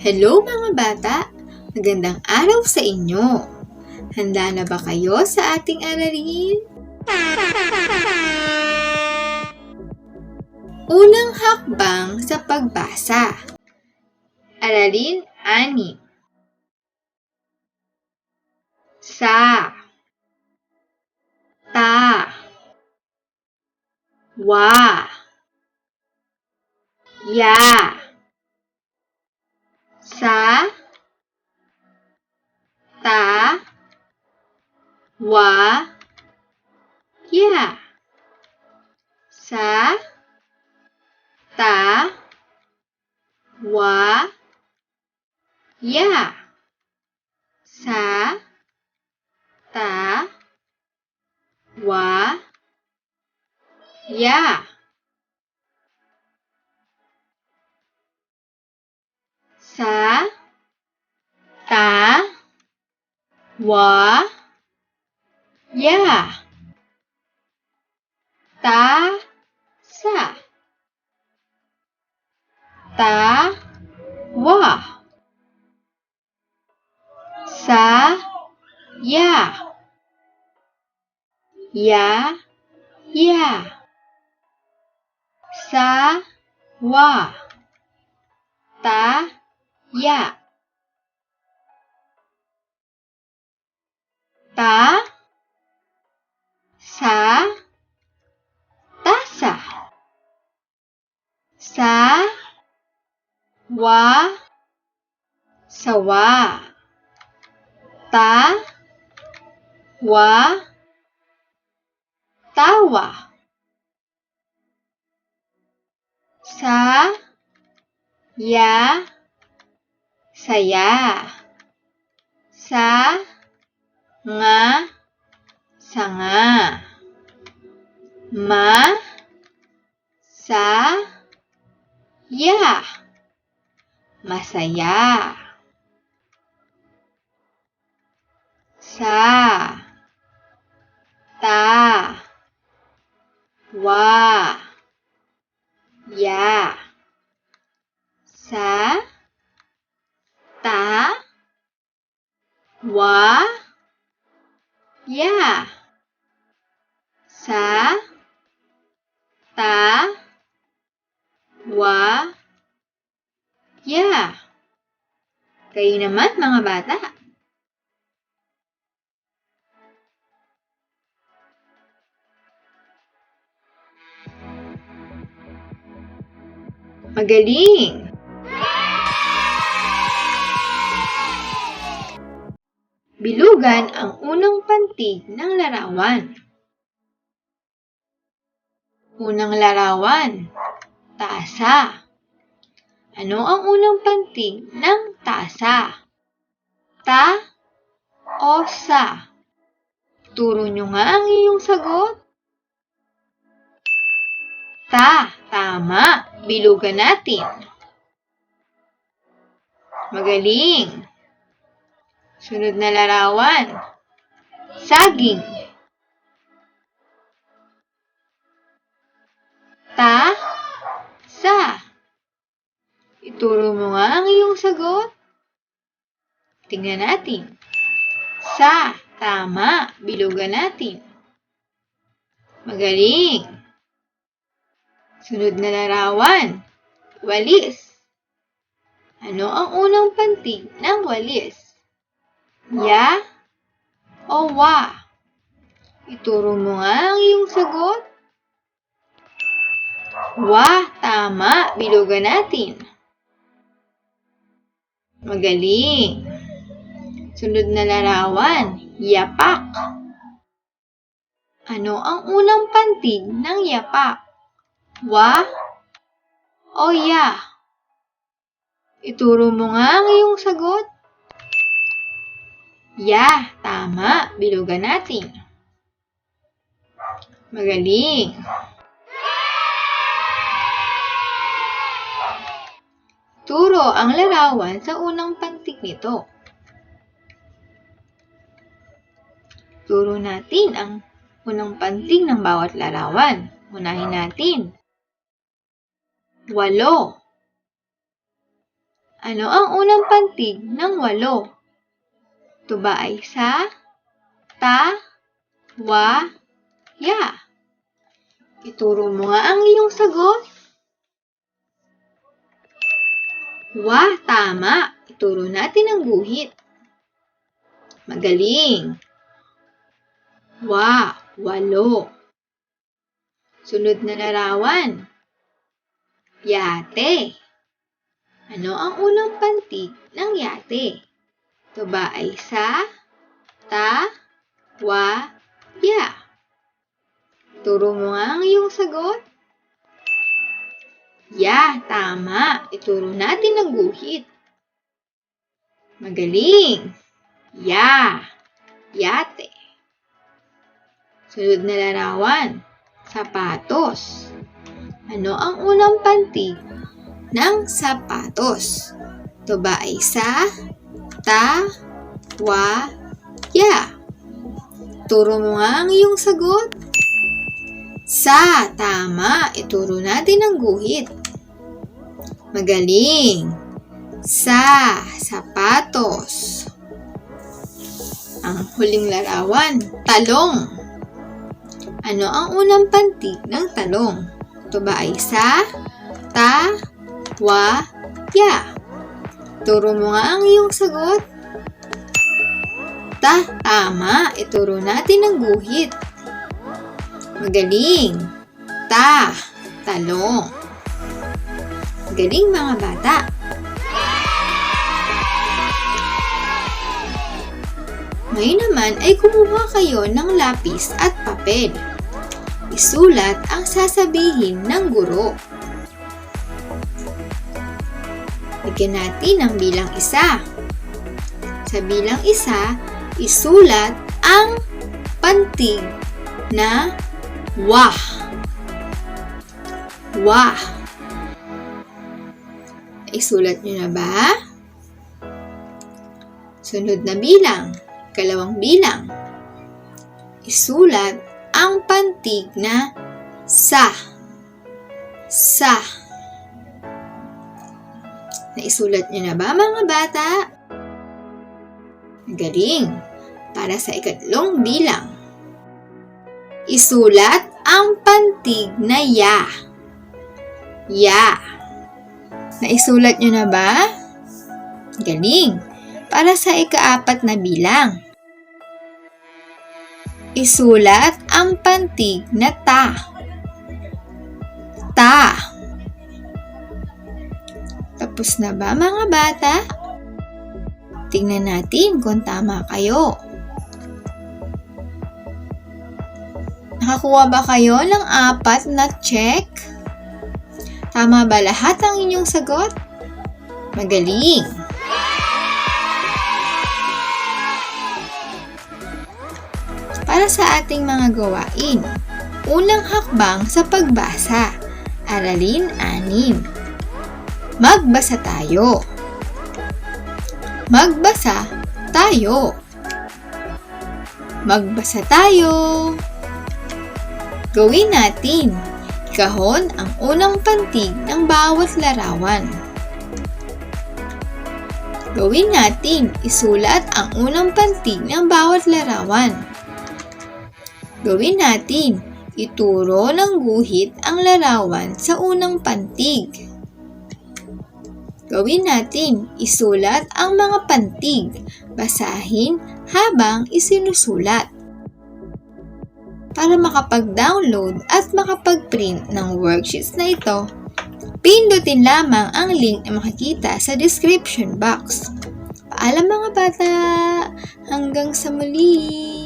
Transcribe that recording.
Hello mga bata! Magandang araw sa inyo! Handa na ba kayo sa ating aralin? Unang hakbang sa pagbasa. Aralin 6. Sa, ta, wa, ya. Sa, ta, wa, ya. Sa, ta, wa, ya. Sa, ta, wa, ya. Sa, ta, wa, ya. Ta, sa. Ta, wa. Sa, ya. Ya, ya. Sa, wa. Ta, ya. Ta, sa, tasa. Sa, wa, sawa. Ta, wa, tawa. Sa, ya, saya. Sa, nga, sanga. Ma, sa, ya, masaya. Sa, ta, wa, ya. Sa, ta, wa, ya. Sa, ta, wa, ya. Kayo naman mga bata. Magaling! Bilugan ang unang pantig ng larawan. Unang larawan, tasa. Ano ang unang pantig ng tasa? Ta o sa? Turo nyo nga ang iyong sagot. Ta, tama. Bilugan natin. Magaling. Sunod na larawan, saging. Ta, sa. Ituro mo nga ang iyong sagot. Tingnan natin. Sa, tama. Bilugan natin. Magaling. Sunod na larawan, walis. Ano ang unang pantig ng walis? Ya o wa? Ituro mo nga ang iyong sagot. Wa, tama. Bilugan natin. Magaling. Sunod na larawan, yapak. Ano ang unang pantig ng yapak? Wa o ya? Ituro mo nga ang iyong sagot. Ya, tama. Bilugan natin. Magaling. Turo ang larawan sa unang pantig nito. Turo natin ang unang pantig ng bawat larawan. Unahin natin. 8. Ano ang unang pantig ng 8? Ito ba ay sa, ta, wa, ya? Ituro mo nga ang iyong sagot. Wa, tama. Ituro natin ang guhit. Magaling. Wa, 8. Sunod na larawan. Yate. Ano ang unang pantig ng yate? Ito ba ay sa, ta, wa, ya? Turo mo nga ang iyong sagot. Ya, tama. Ituro natin ang guhit. Magaling. Ya, yate. Sunod na larawan. Sapatos. Ano ang unang pantig ng sapatos? Ito ba ay sa, ta, wa, ya? Turo mo nga ang iyong sagot. Sa, tama. Ituro natin ang guhit. Magaling. Sa, sapatos. Ang huling larawan, talong. Ano ang unang pantig ng talong? Ito ba ay sa, ta, wa, ya? Turo mo nga ang iyong sagot. Ta, tama. Ituro natin ang guhit. Magaling. Ta, talong. Galing mga bata. Ngayon naman ay kumuha kayo ng lapis at papel. Isulat ang sasabihin ng guro. Lagyan natin ang bilang 1. Sa bilang 1, isulat ang pantig na wa. Wa. Isulat nyo na ba? Sunod na bilang, 2 bilang. Isulat ang pantig na sa. Sa. Naisulat nyo na ba mga bata? Galing. Para sa 3 bilang. Isulat ang pantig na ya. Ya. Naisulat nyo na ba? Galing. Para sa 4 na bilang. Isulat ang pantig na ta. Ta. Tapos na ba mga bata? Tingnan natin kung tama kayo. Nakakuha ba kayo ng 4 na check? Tama ba lahat ang inyong sagot? Magaling! Para sa ating mga gawain, unang hakbang sa pagbasa, aralin 6. Magbasa tayo. Magbasa tayo. Magbasa tayo. Gawin natin. Kahon ang unang pantig ng bawat larawan. Gawin natin. Isulat ang unang pantig ng bawat larawan. Gawin natin. Ituro ng guhit ang larawan sa unang pantig. Gawin natin. Isulat ang mga pantig. Basahin habang isinusulat. Para makapag-download at makapag-print ng worksheets na ito, pindutin lamang ang link na makikita sa description box. Paalam mga bata! Hanggang sa muli!